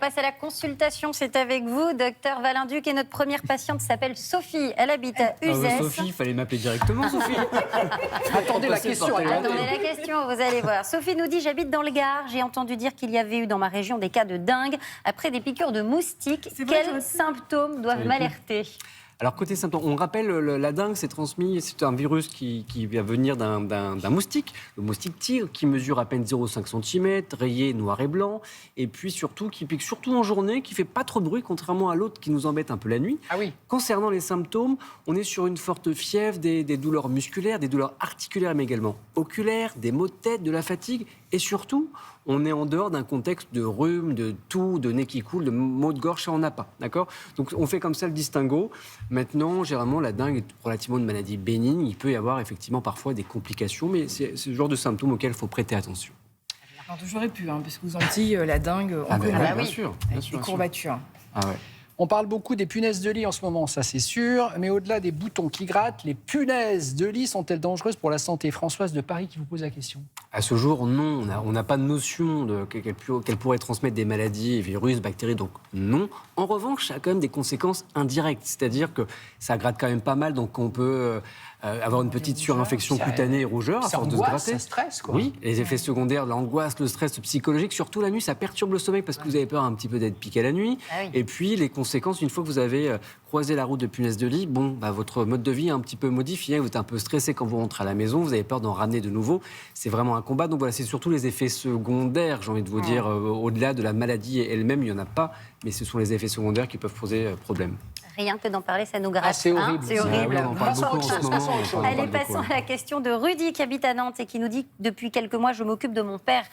passe à la consultation. C'est avec vous, docteur Valenduc. Et notre première patiente s'appelle Sophie. Elle habite à Uzès. Sophie, il fallait m'appeler directement, Sophie. Attendez la question. Attendez la question, vous allez voir. Sophie nous dit, j'habite dans le Gard. J'ai entendu dire qu'il y avait eu dans ma région des cas de dengue après des piqûres de moustiques. Quels symptômes doivent m'alerter ? Alors, côté symptômes, on rappelle, la dengue, c'est transmis, c'est un virus qui va venir d'un moustique, le moustique tigre, qui mesure à peine 0,5 cm, rayé noir et blanc, et puis surtout, qui pique surtout en journée, qui fait pas trop de bruit, contrairement à l'autre qui nous embête un peu la nuit. Ah oui. Concernant les symptômes, on est sur une forte fièvre, des douleurs musculaires, des douleurs articulaires, mais également oculaires, des maux de tête, de la fatigue, et surtout, on est en dehors d'un contexte de rhume, de toux, de nez qui coule, de maux de gorge, ça on n'a pas, d'accord ? Donc on fait comme ça le distinguo. Maintenant, généralement, la dengue est relativement une maladie bénigne. Il peut y avoir effectivement parfois des complications, mais c'est ce genre de symptômes auxquels il faut prêter attention. Alors, j'aurais pu, parce que vous en dites, la dengue, on connaît. Bien sûr. Des courbatures. Ah ouais. On parle beaucoup des punaises de lit en ce moment, ça c'est sûr. Mais au-delà des boutons qui grattent, les punaises de lit sont-elles dangereuses pour la santé ? Françoise de Paris qui vous pose la question. À ce jour, non. On n'a pas de notion qu'elles pourraient transmettre des maladies, virus, bactéries, donc non. En revanche, ça a quand même des conséquences indirectes. C'est-à-dire que ça gratte quand même pas mal, donc on peut avoir une petite surinfection cutanée et rougeur à force de se gratter. Ça stresse, quoi. Oui, les effets secondaires, l'angoisse, le stress psychologique, surtout la nuit, ça perturbe le sommeil parce que vous avez peur un petit peu d'être piqué la nuit. Ah oui. Et puis les conséquences, une fois que vous avez croisé la route de punaises de lit, votre mode de vie est un petit peu modifié, vous êtes un peu stressé quand vous rentrez à la maison, vous avez peur d'en ramener de nouveau. C'est vraiment un combat. Donc voilà, c'est surtout les effets secondaires, j'ai envie de vous dire, au-delà de la maladie elle-même, il n'y en a pas, mais ce sont les effets secondaires qui peuvent poser problème. Rien que d'en parler, ça nous gratte. Ah, c'est horrible. C'est horrible. Ah oui, on en parle beaucoup en ce moment. Allez, passons à la question de Rudy qui habite à Nantes et qui nous dit que depuis quelques mois, je m'occupe de mon père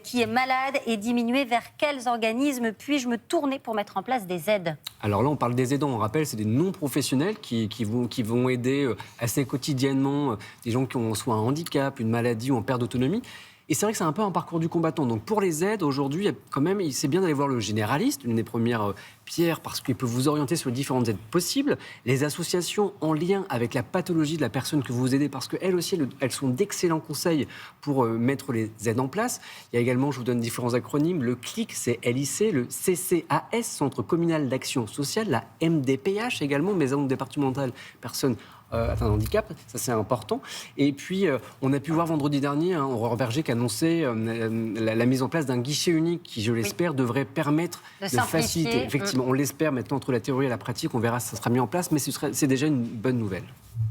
qui est malade et diminué. Vers quels organismes puis-je me tourner pour mettre en place des aides ? Alors là, on parle des aidants, on rappelle, c'est des non-professionnels qui vont aider assez quotidiennement des gens qui ont soit un handicap, une maladie ou en perte d'autonomie. Et c'est vrai que c'est un peu un parcours du combattant. Donc pour les aides, aujourd'hui, quand même, c'est bien d'aller voir le généraliste, une des premières pierres, parce qu'il peut vous orienter sur les différentes aides possibles. Les associations en lien avec la pathologie de la personne que vous aidez, parce qu'elles aussi, elles sont d'excellents conseils pour mettre les aides en place. Il y a également, je vous donne différents acronymes, le CLIC, c'est LIC, le CCAS, Centre communal d'action sociale, la MDPH également, Maison départementale personnes atteint de handicap, ça c'est important. Et puis, on a pu voir vendredi dernier, Aurore Berger qui annonçait la mise en place d'un guichet unique qui, je l'espère, devrait permettre de faciliter. Effectivement, on l'espère maintenant entre la théorie et la pratique, on verra si ça sera mis en place, mais c'est déjà une bonne nouvelle.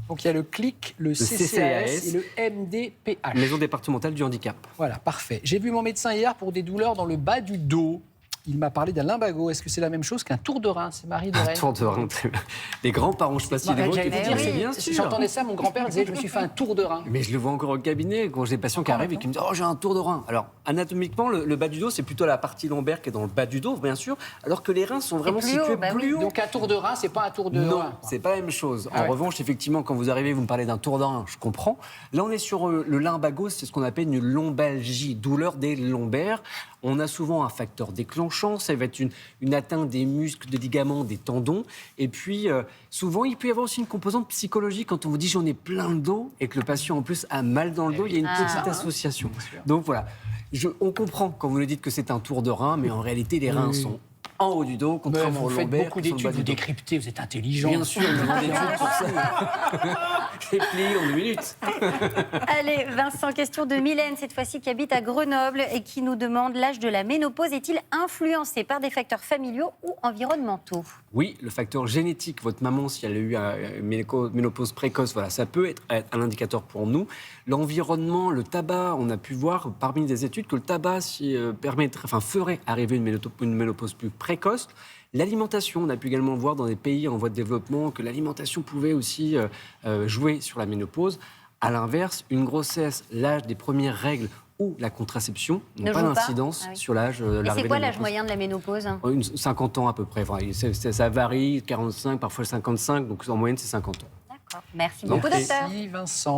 Donc il y a le CLIC, le CCAS et le MDPH. Maison départementale du handicap. Voilà, parfait. J'ai vu mon médecin hier pour des douleurs dans le bas du dos. Il m'a parlé d'un lumbago. Est-ce que c'est la même chose qu'un tour de rein ? C'est Marie de Rennes. Un tour de rein. Les grands-parents, je ne sais pas si les vôtres, c'est bien sûr. J'entendais ça, mon grand-père disait, je me suis fait un tour de rein. Mais je le vois encore au cabinet, quand j'ai des patients qui arrivent et qui me disent « Oh, j'ai un tour de rein ». Alors, anatomiquement, le bas du dos, c'est plutôt la partie lombaire qui est dans le bas du dos, bien sûr, alors que les reins sont vraiment situés plus haut. Donc un tour de rein, c'est pas un tour de rein. Non, c'est pas la même chose. En revanche, effectivement, quand vous arrivez, vous me parlez d'un tour de rein, je comprends. Là, on est sur le lumbago, c'est ce qu'on appelle une lombalgie, douleur des lombaires. On a souvent un facteur déclenchant, ça va être une atteinte des muscles, des ligaments, des tendons. Et puis, souvent, il peut y avoir aussi une composante psychologique. Quand on vous dit « j'en ai plein le dos » et que le patient, en plus, a mal dans le dos, il y a une petite association. Donc voilà, on comprend quand vous nous dites que c'est un tour de rein, mais en réalité, les reins sont en haut du dos, contrairement aux lombaires. Vous faites beaucoup d'études, vous décryptez, vous êtes intelligent. Bien sûr, on a des études pour ça. J'ai plié en 2 minutes. Allez, Vincent, question de Mylène, cette fois-ci, qui habite à Grenoble et qui nous demande l'âge de la ménopause est-il influencé par des facteurs familiaux ou environnementaux ? Oui, le facteur génétique, votre maman, si elle a eu une ménopause précoce, voilà, ça peut être un indicateur pour nous. L'environnement, le tabac, on a pu voir parmi des études que le tabac ferait arriver une ménopause plus précoce. L'alimentation, on a pu également voir dans des pays en voie de développement que l'alimentation pouvait aussi jouer sur la ménopause. À l'inverse, une grossesse, l'âge des premières règles ou la contraception n'ont pas d'incidence sur l'âge de l'arrivée de la ménopause. Et c'est quoi l'âge moyen de la ménopause ? 50 ans à peu près. Enfin, ça varie, 45, parfois 55, donc en moyenne c'est 50 ans. D'accord. Merci beaucoup, docteur. Merci Vincent.